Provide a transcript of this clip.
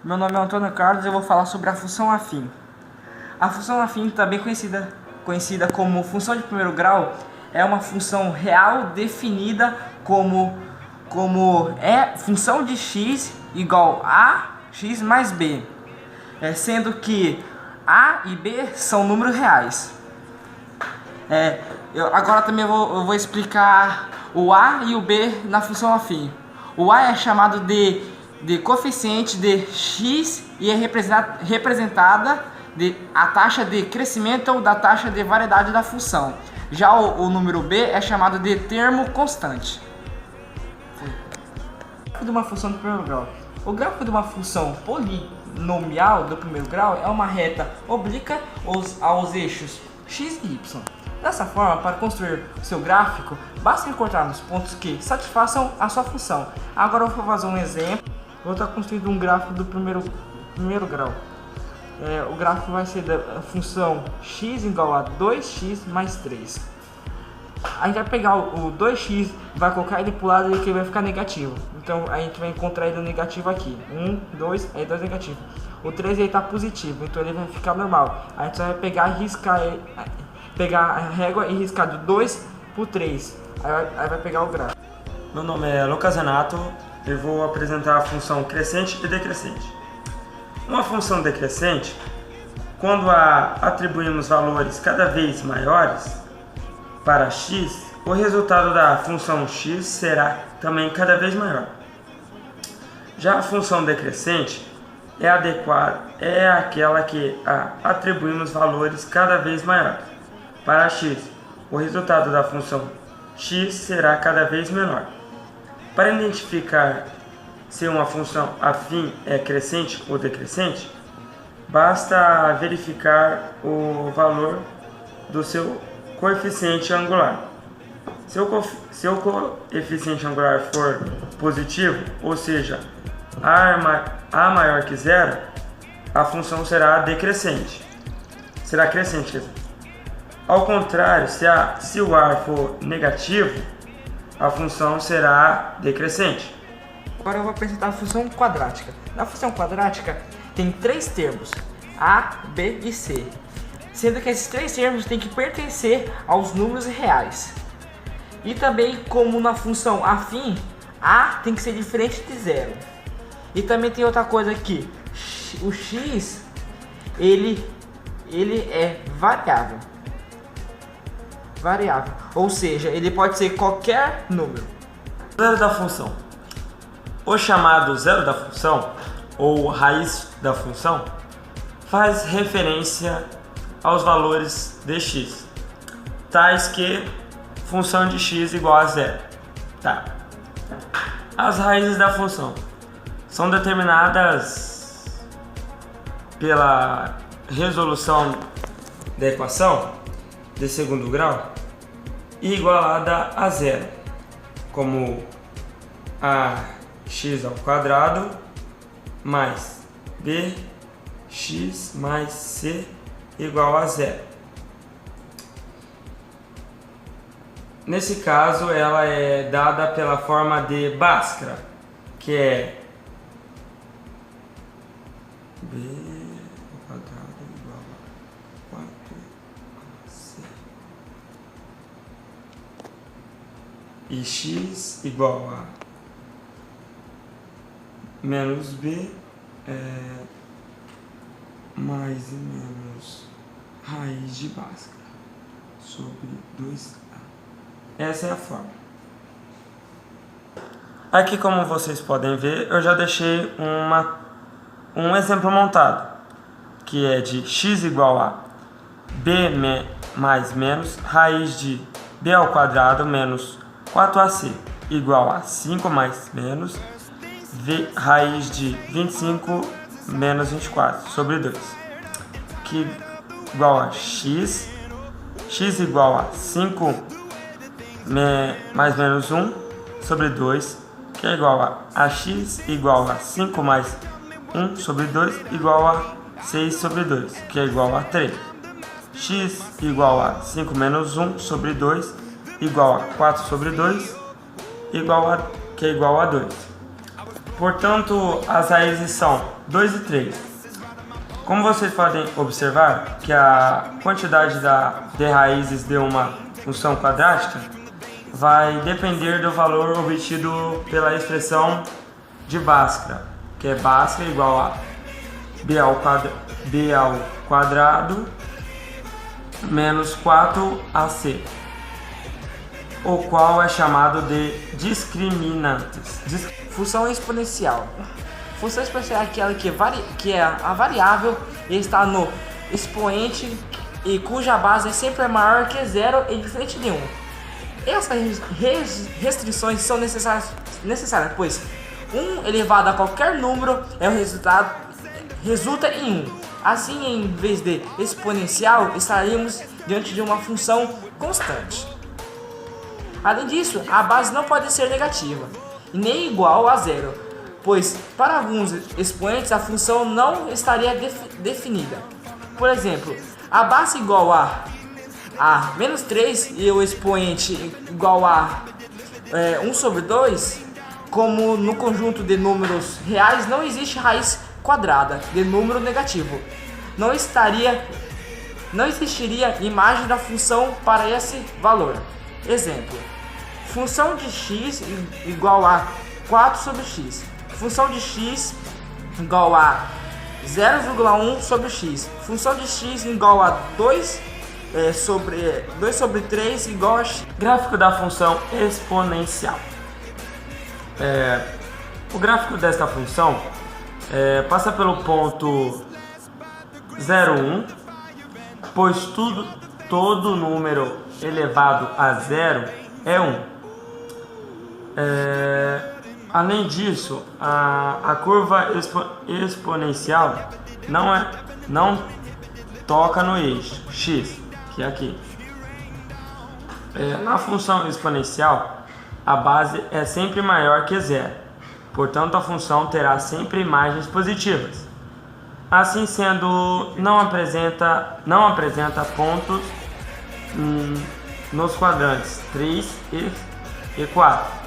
Meu nome é Antônio Carlos e eu vou falar sobre a função afim. A função afim, também conhecida como função de primeiro grau, é uma função real definida como função de x igual a x mais b, sendo que a e b são números reais. Agora também eu vou explicar o a e o b na função afim. O a é chamado de coeficiente de x e é representada a taxa de crescimento ou da taxa de variedade da função. Já o número b é chamado de termo constante. De uma função do primeiro grau. O gráfico de uma função polinomial do primeiro grau é uma reta oblíqua aos eixos x e y. Dessa forma, para construir seu gráfico, basta encontrar nos pontos que satisfaçam a sua função. Agora eu vou fazer um exemplo. Vou estar construindo um gráfico do primeiro grau. O gráfico vai ser da função x igual a 2x mais 3. A gente vai pegar o 2x, vai colocar ele para o lado e que vai ficar negativo. Então a gente vai encontrar ele negativo aqui. 1, 2, aí 2 negativo. O 3 ele está positivo, então ele vai ficar normal. A gente vai pegar e riscar ele, pegar a régua e riscar do 2 para o 3. Aí vai pegar o gráfico. Meu nome é Lucas Renato. Eu vou apresentar a função crescente e decrescente. Uma função decrescente, quando atribuímos valores cada vez maiores para x, o resultado da função x será também cada vez maior. Já a função decrescente é aquela que atribuímos valores cada vez maiores para x. O resultado da função x será cada vez menor. Para identificar se uma função afim é crescente ou decrescente, basta verificar o valor do seu coeficiente angular. Se o coeficiente angular for positivo, ou seja, a maior que zero, a função será decrescente. Será crescente, quer dizer. Ao contrário, se o a for negativo, a função será decrescente. Agora eu vou apresentar a função quadrática. Na função quadrática tem 3 termos, a, b e c, sendo que esses 3 termos têm que pertencer aos números reais. E também, como na função afim, a tem que ser diferente de zero. E também tem outra coisa aqui, o x ele é variável, ou seja, ele pode ser qualquer número. Zero da função. O chamado zero da função, ou raiz da função, faz referência aos valores de x, tais que função de x igual a zero. As raízes da função são determinadas pela resolução da equação de segundo grau e igualada a zero, como x ao quadrado mais bx mais c igual a zero. Nesse caso, ela é dada pela forma de Bhaskara, que é b ao quadrado igual a 4c e x igual a menos b mais e menos raiz de Bhaskara sobre 2a. Essa é a forma. Aqui, como vocês podem ver, eu já deixei um exemplo montado, que é de x igual a b mais menos raiz de b ao quadrado menos 4ac igual a 5 mais menos raiz de 25 menos 24 sobre 2, que igual a x igual a 5 mais menos 1 sobre 2, que é igual a x igual a 5 mais 1 sobre 2 igual a 6 sobre 2, que é igual a 3. X igual a 5 menos 1 sobre 2 igual a 4 sobre 2, que é igual a 2. Portanto, as raízes são 2 e 3. Como vocês podem observar que a quantidade de raízes de uma função quadrática vai depender do valor obtido pela expressão de Bhaskara, que é Bhaskara igual a b ao quadrado menos 4ac, o qual é chamado de discriminantes. Função exponencial. Função exponencial é aquela que é a variável e está no expoente e cuja base é sempre maior que zero e diferente de 1. Essas restrições são necessárias, pois 1 elevado a qualquer número é o resulta em 1. Assim, em vez de exponencial, estaríamos diante de uma função constante. Além disso, a base não pode ser negativa, e nem igual a zero, pois para alguns expoentes a função não estaria definida. Por exemplo, a base igual a menos 3 e o expoente igual a 1 sobre 2, como no conjunto de números reais não existe raiz quadrada de número negativo. Não existiria imagem da função para esse valor. Exemplo: função de x igual a 4 sobre x. Função de x igual a 0,1 sobre x. Função de x igual a 2 sobre 3 igual a x. Gráfico da função exponencial. O gráfico desta função passa pelo ponto 0,1, pois todo número elevado a zero é 1. Além disso, a curva exponencial não toca no eixo x, que é aqui. Na função exponencial, a base é sempre maior que zero, portanto a função terá sempre imagens positivas. Assim sendo, não apresenta pontos nos quadrantes 3 e 4.